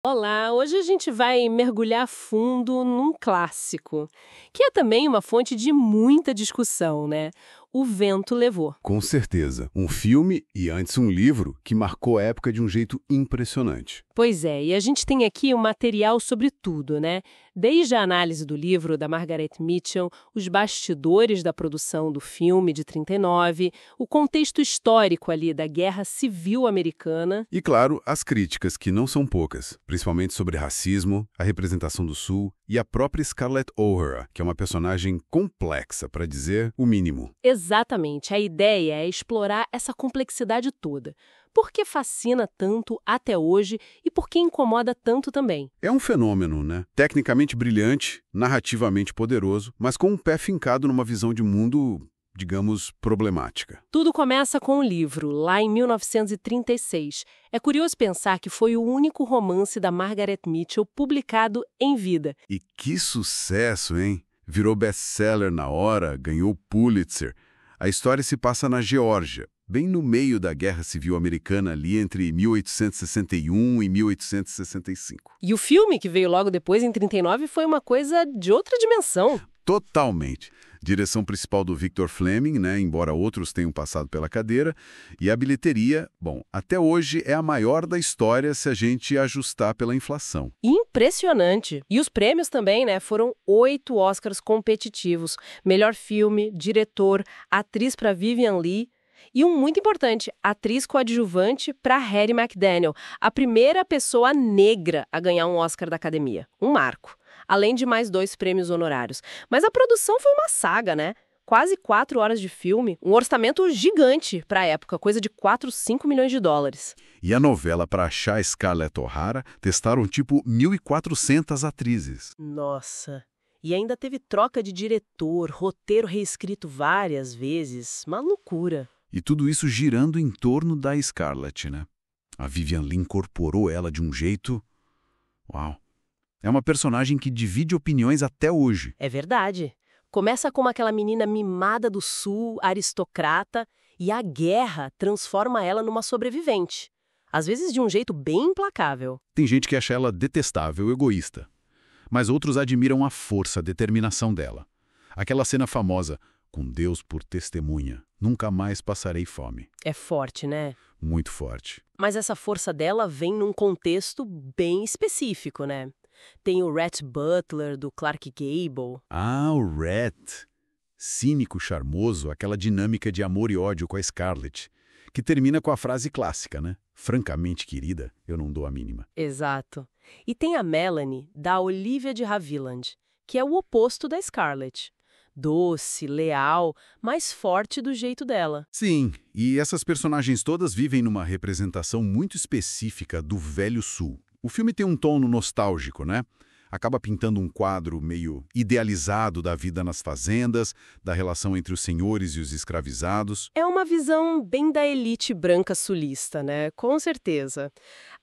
Olá, hoje a gente vai mergulhar fundo num clássico, que é também uma fonte de muita discussão, né? O Vento Levou. Com certeza. Um filme e antes um livro que marcou a época de um jeito impressionante. Pois é, e a gente tem aqui um material sobre tudo, né? Desde a análise do livro da Margaret Mitchell, os bastidores da produção do filme de 39, o contexto histórico ali da Guerra Civil Americana. E claro, as críticas, que não são poucas, principalmente sobre racismo, a representação do Sul e a própria Scarlett O'Hara, que é uma personagem complexa, para dizer o mínimo. Exatamente, a ideia é explorar essa complexidade toda. Por que fascina tanto até hoje e por que incomoda tanto também? É um fenômeno, né? Tecnicamente brilhante, narrativamente poderoso, mas com um pé fincado numa visão de mundo, digamos, problemática. Tudo começa com um livro, lá em 1936. É curioso pensar que foi o único romance da Margaret Mitchell publicado em vida. E que sucesso, hein? Virou best-seller na hora, ganhou Pulitzer. A história se passa na Geórgia, bem no meio da Guerra Civil Americana, ali entre 1861 e 1865. E o filme, que veio logo depois, em 39, foi uma coisa de outra dimensão. Totalmente. Direção principal do Victor Fleming, né, embora outros tenham passado pela cadeira. E a bilheteria, bom, até hoje é a maior da história se a gente ajustar pela inflação. Impressionante. E os prêmios também, né? Foram 8 Oscars competitivos. Melhor filme, diretor, atriz para Vivian Leigh. E um muito importante, atriz coadjuvante para Hattie McDaniel, a primeira pessoa negra a ganhar um Oscar da Academia. Um marco. Além de mais 2 prêmios honorários. Mas a produção foi uma saga, né? Quase 4 horas de filme, um orçamento gigante para a época, coisa de 4, 5 milhões de dólares. E a novela, para achar Scarlett O'Hara, testaram tipo 1.400 atrizes. Nossa! E ainda teve troca de diretor, roteiro reescrito várias vezes. Uma loucura. E tudo isso girando em torno da Scarlett, né? A Vivian Leigh incorporou ela de um jeito... Uau! É uma personagem que divide opiniões até hoje. É verdade. Começa como aquela menina mimada do sul, aristocrata, e a guerra transforma ela numa sobrevivente. Às vezes de um jeito bem implacável. Tem gente que acha ela detestável, egoísta. Mas outros admiram a força, a determinação dela. Aquela cena famosa, com Deus por testemunha, nunca mais passarei fome. É forte, né? Muito forte. Mas essa força dela vem num contexto bem específico, né? Tem o Rhett Butler, do Clark Gable. Ah, o Rhett. Cínico, charmoso, aquela dinâmica de amor e ódio com a Scarlett, que termina com a frase clássica, né? Francamente, querida, eu não dou a mínima. Exato. E tem a Melanie, da Olivia de Havilland, que é o oposto da Scarlett. Doce, leal, mais forte do jeito dela. Sim, e essas personagens todas vivem numa representação muito específica do Velho Sul. O filme tem um tom nostálgico, né? Acaba pintando um quadro meio idealizado da vida nas fazendas, da relação entre os senhores e os escravizados. É uma visão bem da elite branca sulista, né? Com certeza.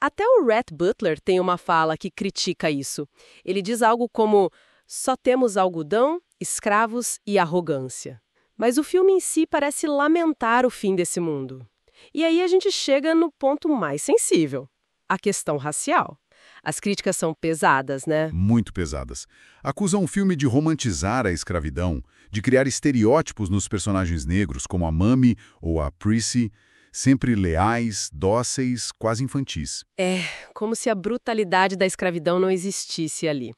Até o Rhett Butler tem uma fala que critica isso. Ele diz algo como: só temos algodão, escravos e arrogância. Mas o filme em si parece lamentar o fim desse mundo. E aí a gente chega no ponto mais sensível. A questão racial. As críticas são pesadas, né? Muito pesadas. Acusam o filme de romantizar a escravidão, de criar estereótipos nos personagens negros, como a Mamie ou a Prissy, sempre leais, dóceis, quase infantis. É, como se a brutalidade da escravidão não existisse ali.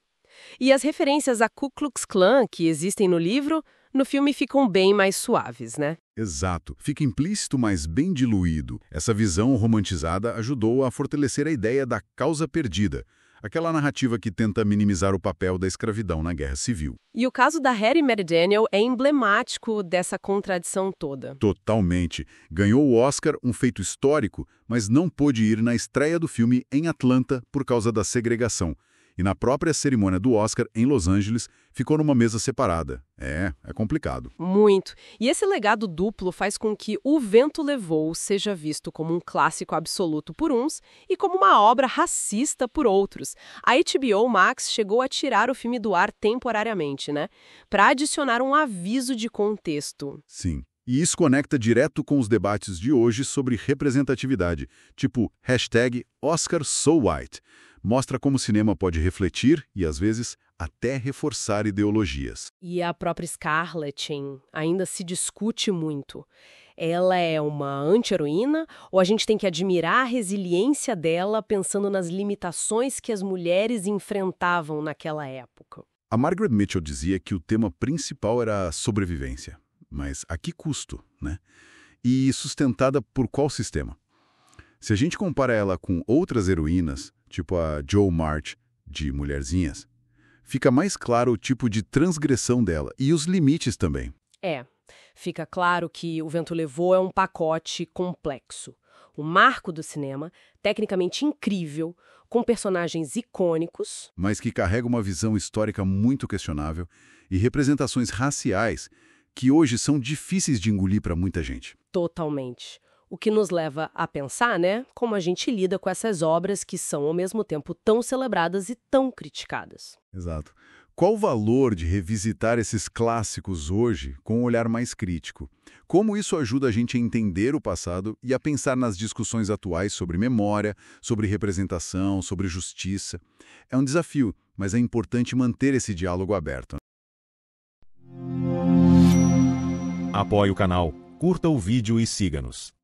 E as referências a Ku Klux Klan que existem no livro, no filme ficam bem mais suaves, né? Exato. Fica implícito, mas bem diluído. Essa visão romantizada ajudou a fortalecer a ideia da causa perdida, aquela narrativa que tenta minimizar o papel da escravidão na Guerra Civil. E o caso da Hattie McDaniel é emblemático dessa contradição toda. Totalmente. Ganhou o Oscar, um feito histórico, mas não pôde ir na estreia do filme em Atlanta por causa da segregação. E na própria cerimônia do Oscar, em Los Angeles, ficou numa mesa separada. É complicado. Muito. E esse legado duplo faz com que O Vento Levou seja visto como um clássico absoluto por uns e como uma obra racista por outros. A HBO Max chegou a tirar o filme do ar temporariamente, né? Para adicionar um aviso de contexto. Sim. E isso conecta direto com os debates de hoje sobre representatividade, tipo #OscarSoWhite. Mostra como o cinema pode refletir e, às vezes, até reforçar ideologias. E a própria Scarlett ainda se discute muito. Ela é uma anti-heroína ou a gente tem que admirar a resiliência dela pensando nas limitações que as mulheres enfrentavam naquela época? A Margaret Mitchell dizia que o tema principal era a sobrevivência. Mas a que custo, né? E sustentada por qual sistema? Se a gente compara ela com outras heroínas, tipo a Jo March, de Mulherzinhas, fica mais claro o tipo de transgressão dela e os limites também. Fica claro que O Vento Levou é um pacote complexo. O marco do cinema, tecnicamente incrível, com personagens icônicos, Mas que carrega uma visão histórica muito questionável e representações raciais que hoje são difíceis de engolir para muita gente. totalmente. O que nos leva a pensar, né, como a gente lida com essas obras que são, ao mesmo tempo, tão celebradas e tão criticadas. Exato. Qual o valor de revisitar esses clássicos hoje com um olhar mais crítico? Como isso ajuda a gente a entender o passado e a pensar nas discussões atuais sobre memória, sobre representação, sobre justiça? É um desafio, mas é importante manter esse diálogo aberto. Apoie o canal, curta o vídeo e siga-nos.